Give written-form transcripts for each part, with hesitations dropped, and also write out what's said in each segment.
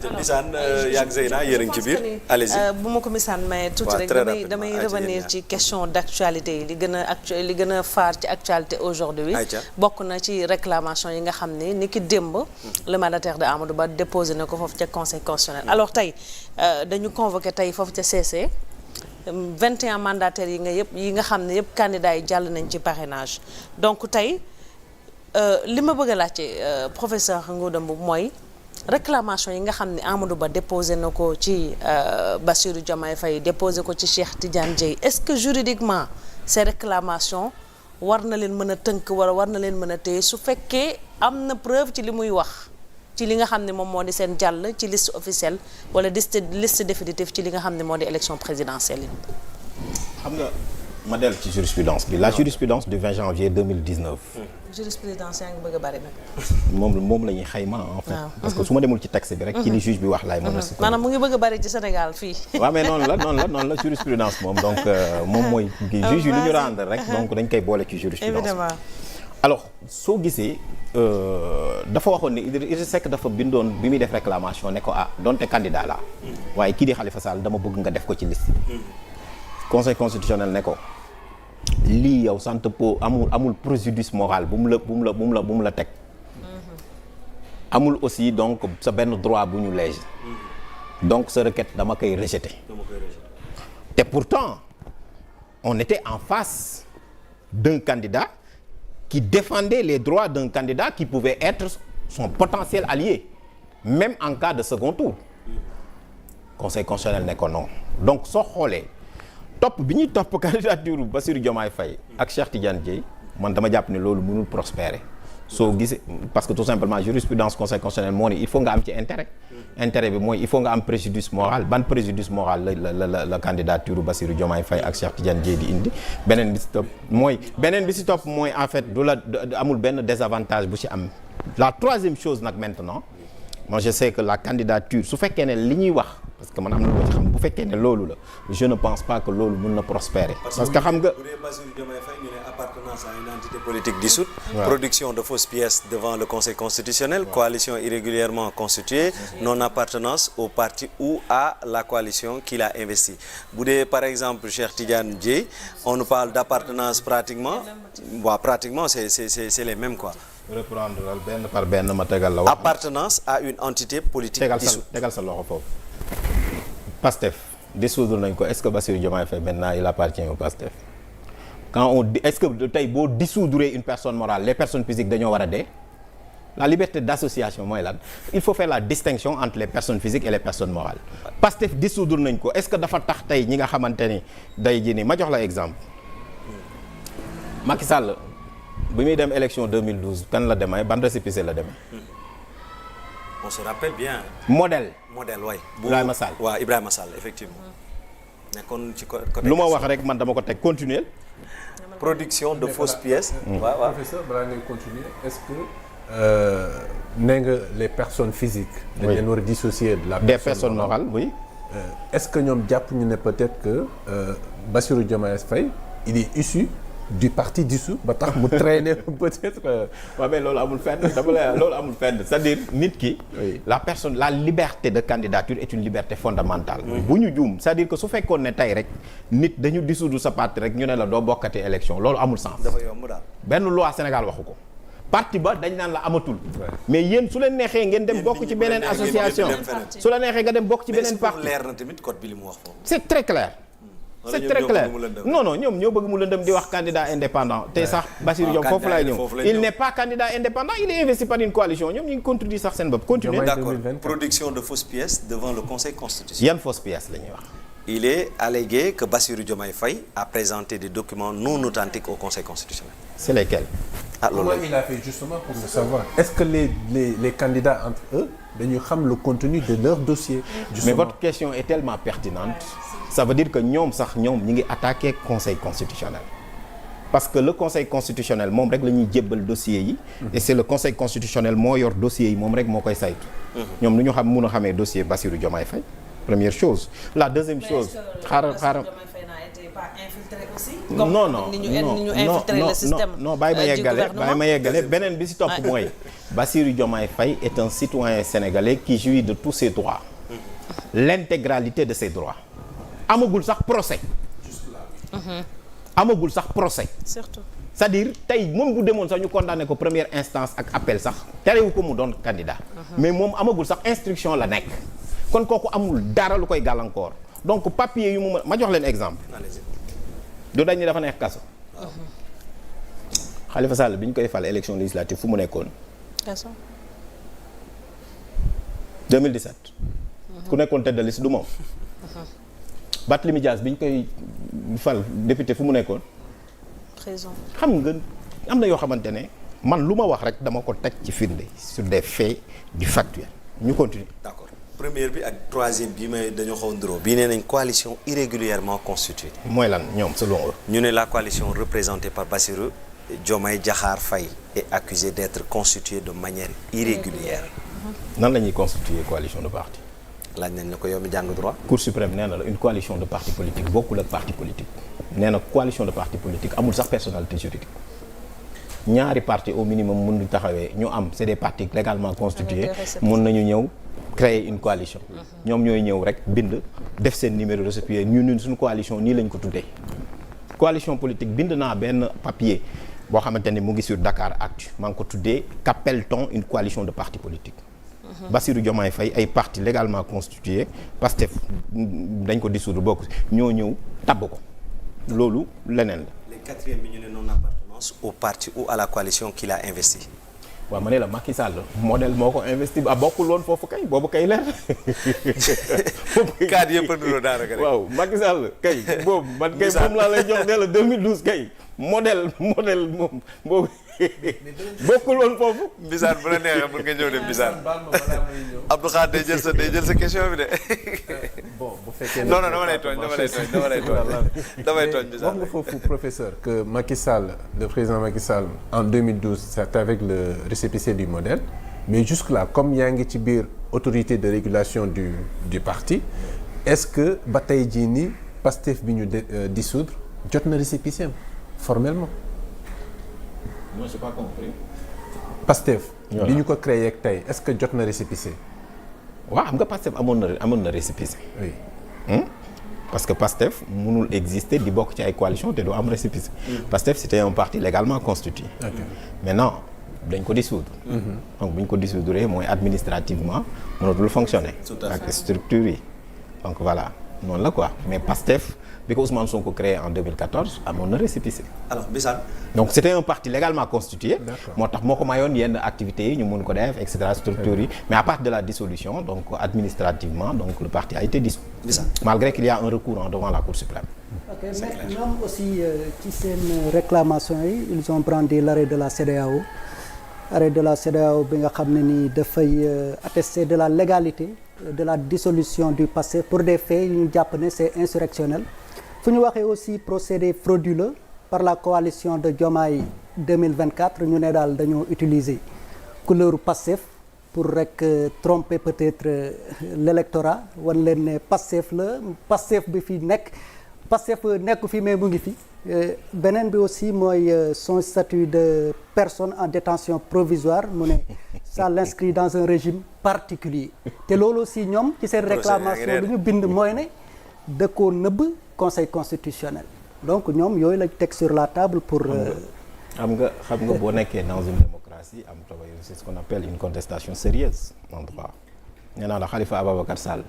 Bisaan yaag Zeyna yéen a ngi ci biir allez-y bu ma ko misaan may tuuti rek damay revenir ci question d'actualité yi li gën a phare ci actualité aujourd'hui bokk na ci réclamation yi nga xam ne ni ki démb le mandataire de Amadou Ba déposé na ko foofu ca conseil constitutionnel alors tey dañu convoqué tey foofu ca CC 21 mandataires yi nga xam ne yëpp candidats yi jàll nañ ci parrainage donc tey li ma bëgg a laajte professeur Ngouda Mboup mooy réclamation yi nga xam ne Amadou Ba déposé na ko ci Bassirou Diomaye Faye déposé ko ci Cheikh Tidiane Dièye est-ce que juridiquement ces réclamations war na leen mën a tënk wala war na leen mën a téye su fekkee am na preuve ci li muy wax ci li nga xam ne moom moo di seen jàll ci liste officielle wala liste définitive ci li nga xam ne moo di élection présidentielle yi. xam nga ma dellu ci jurisprudence bi la jurisprudence du 20 janvier 2019. jurisprudence yaa ngi bëgg a bari nag. moom la ñuy xayma en fait. parce que su ma demul ci texte bi rek. ci li juge bi wax laay mën a. maanaam mu ngi bëgg a bari ci Sénégal fii. waaw mais noonu la jurisprudence moom donc moom mooy. juge yi lu ñu rendre rek donc dañ koy boole ci jurisprudence. évidemment alors soo gisee dafa waxoon ni Idrissa Seck dafa bindoon bi muy def réclamation ne ko donte candidat la waaye kii di Khalifa Sall dama bëgg nga def ko ci liste bi. conseil constitutionnel ne ko. lii yow sant po amul préjudice moral bu mu la teg amul aussi donc sa benn droit bu ñu léegi donc sa requête dama koy rejeter te pourtant on était en face d'un candidat qui défendait les droits d'un candidat qui pouvait être son potentiel allié même en cas de second tour conseil constitutionnel ne ko non donc soo xoolee topp bi ñuy topp candidature Bassirou Diomaye Faye ak Cheikh Tidiane Dièye man dama jàpp ne loolu mënul prospérer soo gisee parce que tout simplement jurisprudence conseil constitutionnel moo ne il faut nga am ci intérêt bi mooy il faut nga am préjudice moral ban préjudice moral la candidature Bassirou Diomaye Faye ak Cheikh Tidiane Dièye di indi beneen bi si topp mooy en fait amul benn désavantage bu ci am la troisième chose nag maintenant moi je sais que la candidature su fekkee ne li ñuy wax parce que man am na loo ci xam bu fekkee ne loolu la je ne pense pas que loolu mën na prospérer. parce que xam nga bu dee Bassirou Diomaye Faye ñu ne appartenance à une entité politique dissoute. Production de fausses pièces devant le conseil constitutionnel. Coalition irrégulièrement constituée. Non appartenance au parti ou à la coalition qui l'a investi. bu dee par exemple Cheikh Tidiane Dièye on nous parle d'appartenance pratiquement c'est les mêmes quoi. reprendre benn par benn ma tegal la. appartenance à une entité politique dissoute. tegal sa loxo foofu. PASTEF dissoudre nañ ko est-ce que Bassirou Diomaye Faye maintenant il appartient au PASTEF est-ce que tey boo dissoudre une personne morale les personnes physiques dañoo war a dee la liberté d'association mooy lan il faut faire la distinction entre les personnes physiques et les personnes morales PASTEF dissoudre nañ ko est-ce que dafa tax tey ñi nga xamante ni day ji ni ma jox la exemple Macky Sall bi muy dem élection 2012 kan la demee ban récépissé la demee. on se rappelle bien. modèle waay. Ibrahima Sall waaw Ibrahima Sall effectivement. nekkoon ci côté. lu ma wax rek man dama ko teg continuer. production de fausses pièces. waaw professeur balaa ngay continuer est-ce que nee nga les personnes physiques. dañ leen war a dissocier de la. des personnes morales oui. est-ce que ñoom jàpp ñu ne peut-être que Bassirou Diomaye Faye il est issu du parti dissous ba tax mu traîner peut-être. waaw mais loolu amul fenn loolu amul fenn c'est-à-dire nit ki. la liberté de candidature est une liberté fondamentale. bu ñu juum c'est-à-dire que su fekkoon ne tey rek nit dañu dissoudre sa parti rek ñu ne la doo bokkati élection loolu amul sens. dafa yomb daal. benn loi Sénégal waxu ko. parti ba dañ naan la amatul. mais yéen su leen neexee ngeen dem bokk ci beneen association. su la neexee nga dem bokk ci beneen parti. leer na tamit code bi li mu wax foofu. c'est très clair. c'est très clair non ñoom ñoo bëgg mu lëndëm di wax candidat indépendant te sax Bassirou Diomaye foofu laay ñëw il n'est pas candidat indépendant il est investi par une coalition ñoom ñu ngi contredire sax seen bopp continuer d'accord production de fausses pièces devant le conseil constitutionnel. yan fausses pièces la ñuy wax. il est allégué que Bassirou Diomaye Faye a présenté des documents non authentiques au conseil constitutionnel. c'est lesquels. Comment il a fait justement pour le savoir. Est-ce que les candidats entre eux dañuy xam le contenu de leur dossier. mais votre question est tellement pertinente. ça veut dire que ñoom ñi ngi attaquer conseil constitutionnel parce que le conseil constitutionnel moom rek la ñuy jébbal dossier yi et c'est le conseil constitutionnel moo yor dossier yi moom rek moo koy saytu ñoom nu ñu mun a xamee dossier Bassirou Diomaye Faye première chose. La deuxième chose xaaral non bàyyi ma yeggale beneen bi ci topp mooy Bassirou Diomaye Faye est un citoyen sénégalais qui jouit de tous ses droits, l'intégralité de ses droits. Amagul sax procès. Amagul sax procès. Surtout. C'est-à-dire tey moom bu demoon sax ñu condamné ko première instance ak appel sax terewu ko mu doon candidat. Mais moom amagul sax instruction la nekk. Kon kooku amul dara lu koy gàllankoor. Donc papier yu mu ma jox leen exemple. du dañ ni dafa nekk kaso. Khalifa Sall bi ñu koy fal élection législative fu mu nekkoon. kaso. 2017. ku nekkoon tête de liste du moom. Barthélémy Dias bi ñu koy fal député fu mu nekkoon. prison. xam nga am na yoo xamante ne man lu ma wax rek dama ko teg ci firnde sur des faits du factuel ñu continuer. D'accord. Première bi ak troisième bi may dañoo xaw nduroo bii nee nañ coalition irrégulièrement constituée. mooy lan ñoom selon eux. ñu ne la coalition représentée par Bassirou Diomaye Diakhar Faye est accusée d'être constituée de manière irrégulière. nan la ñuy constituer coalition de parti. laaj nañ ne ko yow mi jàng droit. Cour suprême nee na la une coalition de parti politique bokkul ak parti politique nee na coalition de parti politique amul sax personnalité juridique ñaari parti au minimum mun nañu taxawee ñu am c'est des partis légalement constitués mun nañu ñëw créer une coalition. ñoom ñooy ñëw rek bind def seen numéro de récépissé ñun suñu coalition nii lañ ko tuddee. coalition politique bind naa benn papier boo xamante ni mu ngi sur Dakar Actu maa ngi ko tuddee qu'appelle-t-on une coalition de partis politiques. Bassirou Diomaye Faye ay partis légalement constitués Pastef dañ ko dissoudre bokk ñoo ñëw tabb ko loolu leneen la. les quatrième bi ñu ne non appartenance au parti ou à la coalition qu'il a investi. waaw ma ne la Macky Sall modèle moo ko investi bokkul woon foofu kay boobu kay leer. cadre yëpp a nuroo daanaka rek. waaw Macky Sall kay boobu man kay moom laa lay jox ne la 2012 kay modèle moom boobu. bokkul woon foofu. Mbisaan bu la neexee mën nga ñëw de Mbisaan. Abdou Khadre day jël sa question bi de. bon bu fekkee non dama lay tooñ Mbisaan. wax nga foofu professeur que Macky Sall le président Macky Sall en 2012 c'est avec le récépissé du modèle mais jusque-là comme yaa ngi ci biir autorité de régulation du parti est-ce que ba tey jii nii Pastef bi ñu dissoudre jot na récépissé am formellement. Moi j'ai pas compris. Pastef. bi ñu ko créé ak tey est-ce que jot na récépissé. waaw xam nga Pastef amoon na récépissé. oui. parce que Pastef mënul exister di bokk ci ay coalition te doo am récépissé. Pastef c'était un parti légalement constitué. Maintenant dañ ko dissoudre. donc bu ñu ko dissoudre mooy administrativement mënatul fonctionner. ak structure yi donc voilà noonu la quoi mais Pastef. bi ko Ousmane Sonko créé en 2014 amoon na récépissé. alors Bissane. donc c'était un parti légalement constitué. moo tax moo ko mayoon yenn activités yi ñu mun ko def et cetera structures yi mais à partir de la dissolution donc administrativement donc le parti a été dissous. malgré qu'il y a un recours devant la Cour suprême. ok mais ñoom aussi ci seen réclamation yi ils ont brandi l'arrêt de la CEDEAO arrêt de la CEDEAO bi nga xam ne ni dafay attester de la légalité de la dissolution du passé pour des faits yu ñu jàpp ne c'est insurrectionnel. fu ñu waxee aussi procédé frauduleux par la coalition de Diomaye 2024 ñu ne daal dañoo utiliser couleur Pastef pour rek tromper peut-être l'électorat wan leen ne Pastef la Pastef bi fi nekk Pastef nekku fi mais mu ngi fi beneen bi aussi mooy son statut de personne en détention provisoire mu ne ça l'inscrit dans un régime particulier te loolu aussi ñoom ci seen réclamation lu ñu bind mooy ne da koo nëbb Conseil constitutionnel donc ñoom yooyu lañ teg sur la table pour. xam nga boo nekkee dans une démocratie am tabax c'est ce qu'on appelle une contestation sérieuse en droit nee naa la Khalifa Ababacar Sall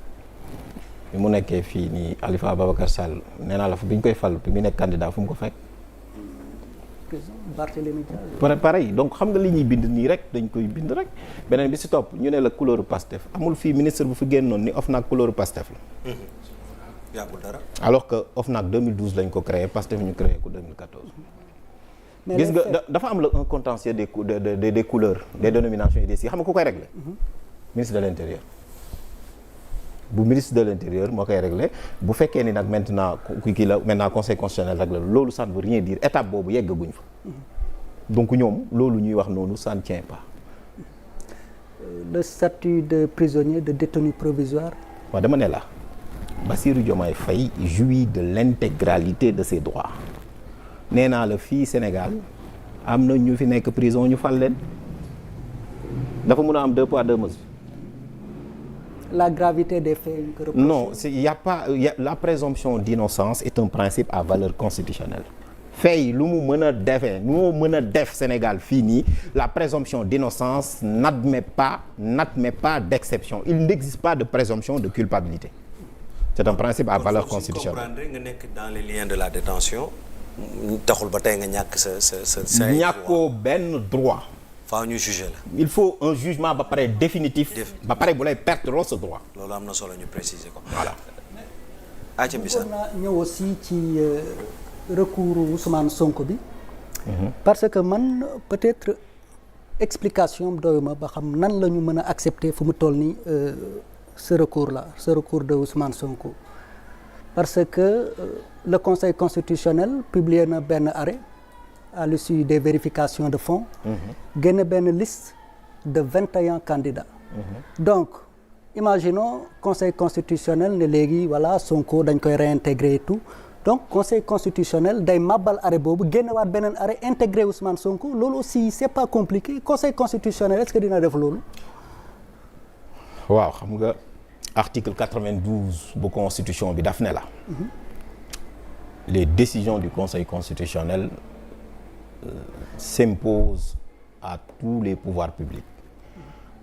bi mu nekkee fii nii Khalifa Ababacar Sall nee naa la fa bi ñu koy fal bi mu nekk candidat fu mu ko fekk. Barthélémy Dias. pareil donc xam nga li ñuy bind nii rek dañ koy bind rek beneen bi si topp ñu ne la couleur Pastef amul fii ministre bu fi génnoon ni OFNAC couleur Pastef la. yàggul dara. alors que OFNAC 2012 lañ ko créé Pastef ñu créé ko 2014. gis nga dafa am la un contentieux des couleurs des dénominations et des signes xam nga ku koy réglé. ministre de l'intérieur. bu ministre de l'intérieur moo koy réglé bu fekkee ni nag maintenant kii la maintenant conseil constitutionnel réglé loolu ça ne veut rien dire étape boobu yeggaguñ fa. donc ñoom loolu ñuy wax noonu ça ne tient pas. le statut de prisonnier de détenu provisoire. waaw dama ne la Bassirou Diomaye Faye jouit de l'intégralité de ses droits nee naa la fii Sénégal am na ñu fi nekk prison ñu fal leen dafa mën a am 2 poids 2 mesures. La gravité des faits que reproche. Non, la présomption d'innocence est un principe à valeur constitutionnelle. Fay lu mu mën a defee lu mu mën a def Sénégal fii nii la présomption d'innocence n'admet pas d'exception. Il n'existe pas de présomption de culpabilité. C'est un principe à valeur constitutionnelle. Comprendre nga nekk dans les liens de la détention taxul ba tey nga ñàkk sa ñàkkoo benn droit. faaw ñu juger la. Il faut un jugement ba pare définitif. ba pare bu lay perdre ce droit. loolu am na solo ñu préciser ko. Voilà. Aïcha Mbissane naa ñëw aussi ci recours Ousmane Sonko bi. parce que man peut-être explication doyuma ba xam nan la ñu mën a accepter fu mu toll nii ce recours de Ousmane Sonko. parce que le Conseil constitutionnel publié na benn arrêt à l'issue des vérifications de fond. génne benn liste de 21 candidats. donc imaginons Conseil constitutionnel ne léegi voilà Sonko dañ koy réintégrer et tout donc Conseil constitutionnel day màbbal arrêt boobu génnewaat beneen arrêt intégré Ousmane Sonko loolu aussi c'est pas compliqué Conseil constitutionnel est-ce que dina def loolu. waaw xam nga article 92 bu constitution bi daf ne la. les décisions du Conseil constitutionnel s'imposent à tous les pouvoirs publics,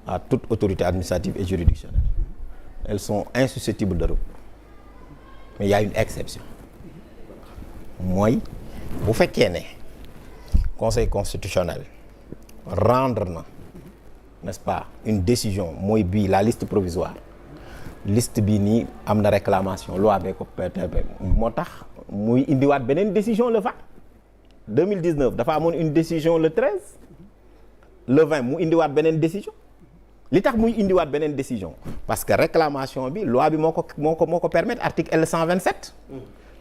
à toute autorité administrative et juridictionnelle. Elles sont insusceptibles de recours. Mais il y a une exception. mooy bu fekkee ne Conseil constitutionnel rendre na n'est-ce pas une décision mooy bii la liste provisoire liste bii nii am na réclamation loi bee ko moo tax muy indiwaat beneen décision le 20 2019 dafa amoon une décision le 13 le 20 mu indiwaat beneen décision li tax muy indiwaat beneen décision parce que réclamation bi loi bi moo ko permettre article L 127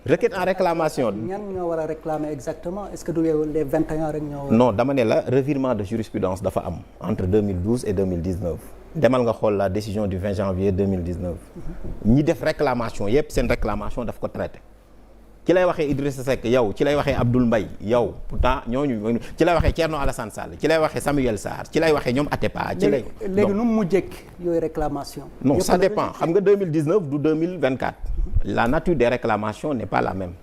requête en réclamation. ñan ñoo war a réclamer exactement est-ce que du les 21 rek ñoo. non dama ne la revirement de jurisprudence dafa am entre 2012 et 2019 demal nga xool la décision du 20 janvier 2019 ñi def réclamation yépp seen réclamation daf ko traité ci lay waxee Idrissa Seck yow ci lay waxee Abdoul Mbaye yow pourtant ñooñu ci lay waxee Thierno Alassane Sall ci lay waxee Samuel Sarr ci lay waxee ñoom Atepa ci lay. léegi nu mu mujjee yooyu réclamation. non ça dépend xam nga 2019 du 2024 la nature des réclamations n'est pas la même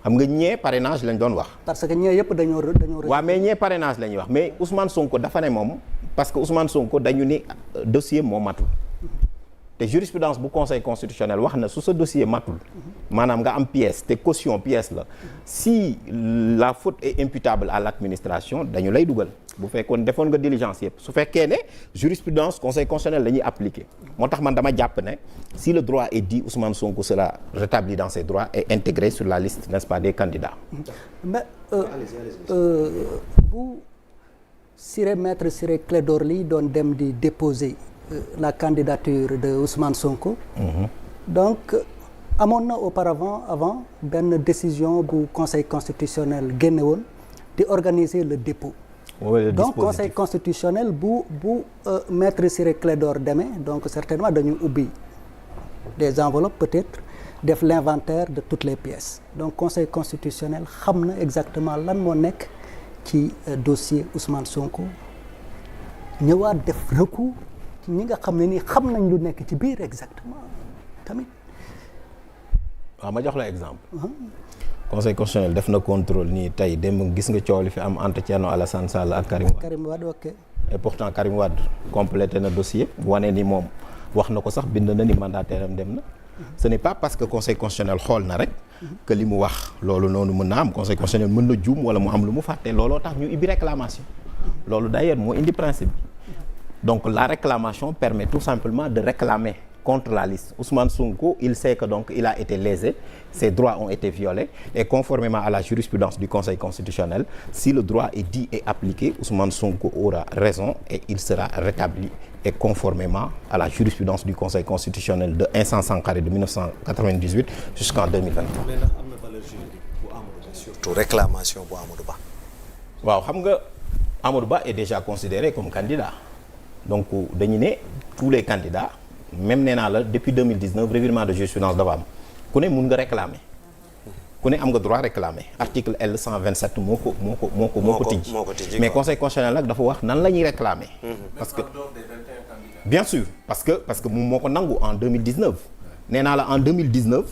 xam nga ñee parrainage lañ doon wax. parce que ñee yëpp dañoo. waaw mais ñee parrainage la ñuy wax mais Ousmane Sonko dafa ne moom parce que Ousmane Sonko dañu ni dossier moo matul te jurisprudence bu Conseil constitutionnel wax na su sa dossier matul maanaam nga am pièce te caution pièce la si la faute est imputable à l'administration dañu lay dugal bu fekkoon defoon nga diligence yëpp su fekkee ne jurisprudence Conseil constitutionnel la ñuy appliquer moo tax man dama jàpp ne si le droit est dit Ousmane Sonko sera rétabli dans ses droits et intégré sur la liste n'est-ce pas des candidats. mais bu maître Ciré Clédor Ly doon dem di déposer la candidature de Ousmane Sonko. donc amoon na auparavant avant benn décision bu Conseil constitutionnel génne woon di organiser le dépôt. donc Conseil constitutionnel bu maître Ciré Clédor demee donc certainement dañu ubbi des enveloppes peut-être def l'inventaire de toutes les pièces donc Conseil constitutionnel xam na exactement lan moo nekk ci dossier Ousmane Sonko ñëwaat def recours ci ñi nga xam ne nii xam nañ lu nekk ci biir exactement tamit. waaw ma jox la exemple. Conseil constitutionnel def na contrôle nii tey dem gis nga coow li fi am entre Thierno Alassane Sall ak Karim Wade ok. et pourtant Karim Wade complété na dossier wane ni moom wax na ko sax bind na ni mandataire am dem na. ce n'est pas parce que Conseil constitutionnel xool na rek. que li mu wax loolu noonu mën na am Conseil constitutionnel mën na juum wala mu am lu mu fàtte looloo tax ñu ibbi réclamation. loolu d'ailleurs moo indi principe bi. donc la réclamation permet tout simplement de réclamer contre la liste. Ousmane Sonko, il sait que donc il a été lésé, ses droits ont été violés et conformément à la jurisprudence du Conseil constitutionnel, si le droit est dit et appliqué, Ousmane Sonko aura raison et il sera rétabli et conformément à la jurisprudence du Conseil constitutionnel de instance en carré de 1998 jusqu'en 2023. mais ndax am na valeur juridique bu Amadou Ba surtout réclamation bu Amadou Ba. waaw xam nga Amadou Ba est déjà considéré comme candidat donc dañu ne tous les candidats même nee naa la depuis 2019 revirement de jurisprudence dafa am ku ne mun nga réclamer ku ne am nga droit réclamer article L 127 moo ko tijji mais conseil constitutionnel nag dafa wax nan la ñuy réclamer. parce que bien sûr parce que moom moo ko nangu en 2019 nee naa la en 2019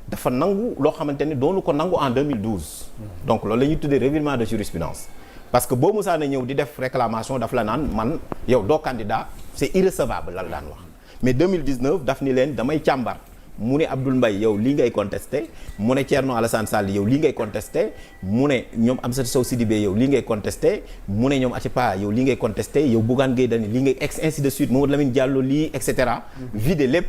dafa nangu loo xamante ni doonu ko nangu en 2012. donc loolu la ñuy tuddee revirement de jurisprudence parce que boo musaa na ñëw di def réclamation daf la naan man yow doo candidat c'est irrecevable lan daan wax mais 2019 daf ni leen damay càmbar mu ne Abdoul Mbaye yow lii ngay contesté mu ne Thierno Alassane Sall yow lii ngay contesté mu ne ñoom Amsatou Sow Sidibé yow lii ngay contesté mu ne ñoom Atepa yow lii ngay contesté yow Bougane Gueye Dany lii ngay ainsi de suite Mamadou Lamine Diallo lii et cetera vide lépp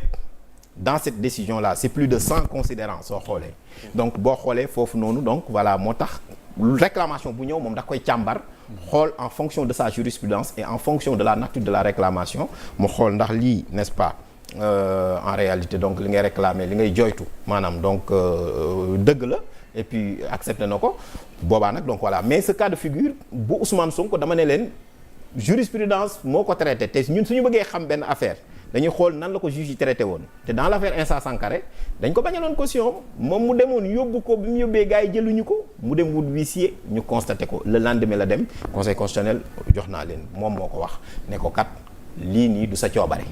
dans cette décision là c'est plus de 100 considérants soo xoolee donc boo xoolee foofu noonu donc voilà moo tax réclamation bu ñëw moom da koy càmbar xool en fonction de sa jurisprudence et en fonction de la nature de la réclamation mu xool ndax lii n'est-ce pas en réalité donc li ngay réclamer li ngay joytu maanaam donc dëgg la et puis accepté na ko boobaa nag donc voilà mais ce cas de figure bu Ousmane Sonko dama ne leen jurisprudence moo ko traité te ñun suñu bëggee xam benn affaire dañuy xool nan la ko juge yi traité woon te dans l'affaire Insa Sankaré dañ ko bañaloon caution moom mu demoon yóbbu ko bi mu yóbbee gars yi jëluñu ko mu dem wut huissier ñu constaté ko le lendemain la dem conseil constitutionnel jox naa leen moom moo ko wax ne ko kat lii nii du sa coobare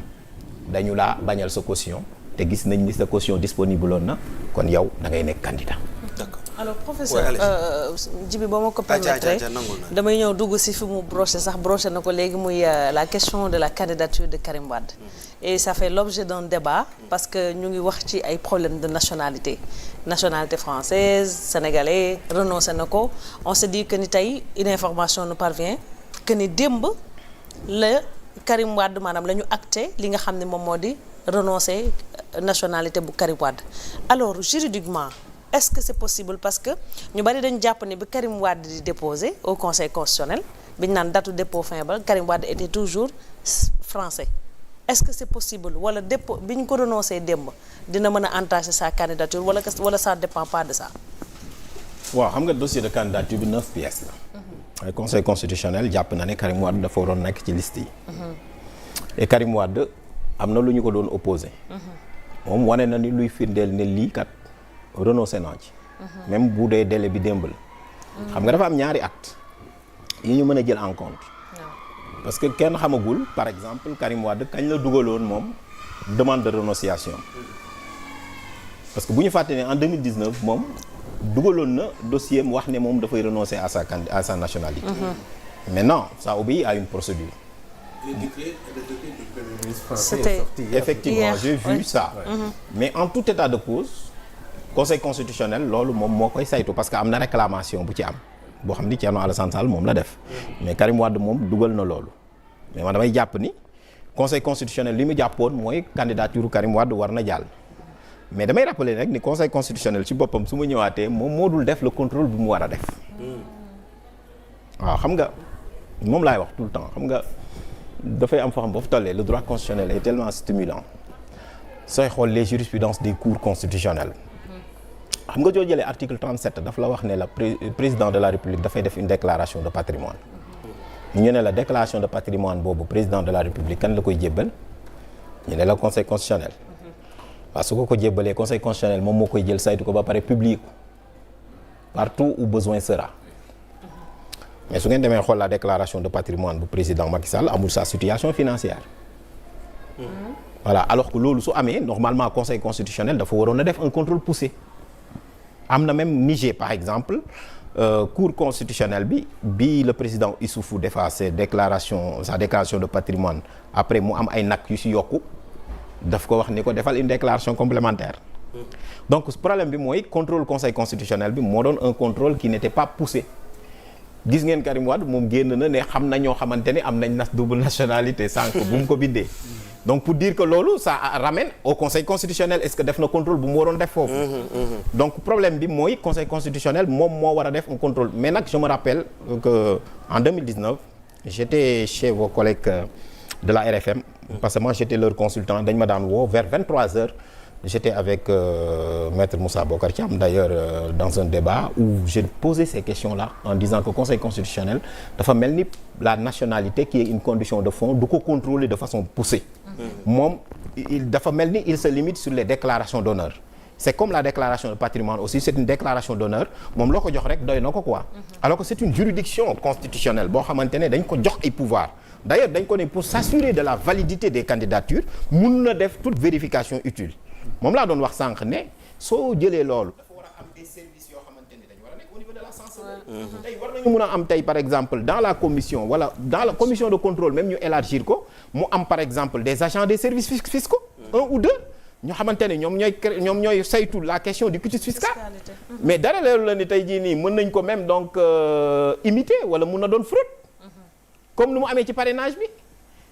dañu laa bañal sa caution te gis nañ ni sa caution disponible woon na kon yow da ngay nekk candidat. D'accord. Alors professeur Djibi ba ma ko permettre damay ñëw dugg si fi mu broché na ko léegi muy la question de la candidature de Karim Wade et ça fait l'objet d'un débat parce que ñu ngi wax ci ay problèmes de nationalité française sénégalais renoncé na ko on se dit que ni tey une information nous parvient que ni démb la Karim Wade maanaam la ñu acté li nga xam ne moom moo di renoncer nationalité bu Karim Wade alors juridiquement est-ce que c'est possible parce que ñu bari dañu jàpp ne bi Karim Wade di déposer au conseil constitutionnel bi ñu naan date dépôt fin ba Karim Wade était toujours français est-ce que c'est possible wala dépôt bi ñu ko renoncé démb dina mën a entacher sa candidature wala ça dépend pas de ça. waaw xam nga dossier de candidature bi 9 pièces la. conseil constitutionnel jàpp na ne Karim Wade dafa waroon nekk ci liste yi. et Karim Wade am na lu ñu ko doon opposé. moom wane na ni luy firndeel ne lii kat renoncé naa ci. même bu dee délai bi démb la. xam nga dafa am ñaari acte yi ñu mën a jël en compte. parce que kenn xamagul par exemple Karim Wade kañ la dugaloon moom demande de renonciation. parce que bu ñu fàtte ne en 2019 moom dugaloon na dossier mu wax ne moom dafay renoncer à sa nationalité. Maintenant ça obéit à une procédure. C'était effectivement hier, j'ai vu ça. Mais en tout état de cause conseil constitutionnel loolu moom moo koy saytu parce que am na réclamation bu ci am boo xam ni Thierno Alassane Sall moom la def. mais Karim Wade moom dugal na loolu. mais man damay jàpp ni conseil constitutionnel li mu jàppoon mooy candidature Karim Wade war na jàll. mais damay rappeler rek ni conseil constitutionnel ci boppam su ma ñëwaatee moom moo dul def le contrôle bi mu war a def. waaw xam nga moom laay wax tout le temps xam nga dafay am foo xam boo fa tollee le droit constitutionnel est tellement stimulant sooy xool les jurisprudences des cours constitutionnels. xam nga joo jëlee article 37 daf la wax ne la président de la république dafay def une déclaration de patrimoine ñu ne la déclaration de patrimoine boobu président de la république kan la koy jébbal ñu ne la conseil constitutionnel waaw su ko jébbalee conseil constitutionnel moom moo koy jël saytu ko ba pare publier ko partout où besoin sera mais su ngeen demee xool la déclaration de patrimoine bu président Macky Sall amul sa situation financière voilà alors que loolu su amee normalement conseil constitutionnel dafa waroon a def un contrôle poussé am na même Niger par exemple cour constitutionnelle bi le président Issoufou defa sa déclaration de patrimoine après mu am ay nag yu si yokku daf ko wax ni ko defal une déclaration complémentaire donc problème bi mooy contrôle conseil constitutionnel bi moo doon un contrôle qui n'était pas poussé gis ngeen Karim Wade moom génn na ne xam na ñoo xamante ni am nañ double nationalité sànq bu mu ko bindee donc pour dire que loolu ça ramène au conseil constitutionnel est-ce que def na contrôle bu mu waroon def foofu donc problème bi mooy conseil constitutionnel moom moo war a def un contrôle mais nag je me rappelle que en 2019 j'étais chez vos collègues de la RFM parce que moi j'étais leur consultant dañ ma daan woo vers 23h j'étais avec Maître Moussa Bocar Thiam d'ailleurs dans un débat où j'ai posé ces questions-là en disant que Conseil constitutionnel dafa mel ni la nationalité qui est une condition de fond du ko contrôler de façon poussée. moom dafa mel ni il se limite sur les déclarations d'honneur. C'est comme la déclaration de patrimoine aussi, c'est une déclaration d'honneur moom loo ko jox rek doy na ko quoi. Alors que c'est une juridiction constitutionnelle boo xamante ne dañ ko jox ay pouvoir. D'ailleurs dañ ko ne pour s'assurer de la validité des candidatures mun na def toute vérification utile moom laa doon wax sànq ne soo jëlee loolu. dafa war a am des services yoo xamante ne dañu war a nekk au niveau de la chancellerie. tey war nañu mun a am tey par exemple dans la commission wala dans la commission de contrôle même ñu élargir ko mu am par exemple des agents des services fiscaux. un ou deux. ñoo xamante ne ñoom ñooy saytu la question du quitus fiscal. mais dara leeru la ni tey jii nii mën nañ ko même donc imiter wala mun na doon fraude. comme nu mu amee ci parrainage bi.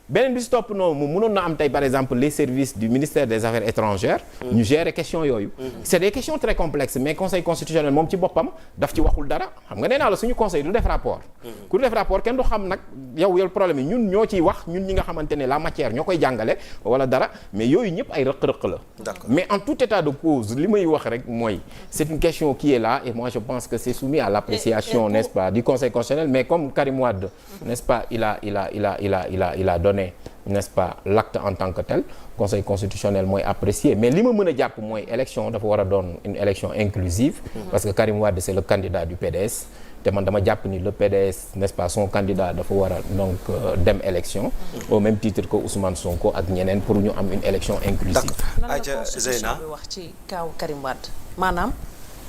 beneen bi si topp noonu mu mënoon na am tey par exemple les services du ministère des affaires étrangères. ñu gérer question yooyu. c'est des questions très complexes mais conseil constitutionnel moom ci boppam daf ci waxul dara xam nga nee naa la suñu conseil du def rapport. ku def rapport kenn du xam nag yow problème yi ñun ñoo ciy wax ñun ñi nga xamante ne la matière ñoo koy jàngale wala dara mais yooyu ñëpp ay rëq-rëq la. D'accord. Mais en tout état de cause li may wax rek mooy c'est une question qui est là et moi je pense que c'est soumis à l'appréciation n'est-ce pas du conseil constitutionnel mais comme Karim Wade n'est-ce pas il a donné n'est-ce pas l'acte en tant que tel conseil constitutionnel mooy apprécié mais li ma mën a jàpp mooy élection dafa war a doon une élection inclusive parce que Karim Wade c'est le candidat du PDS te man dama jàpp ni le PDS n'est-ce pas son candidat dafa war a donc dem élection au même titre que Ousmane Sonko ak ñeneen pour ñu am une élection inclusive. Lan la constitution bi wax ci kaw Karim Wade maanaam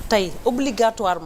tey obligatoirement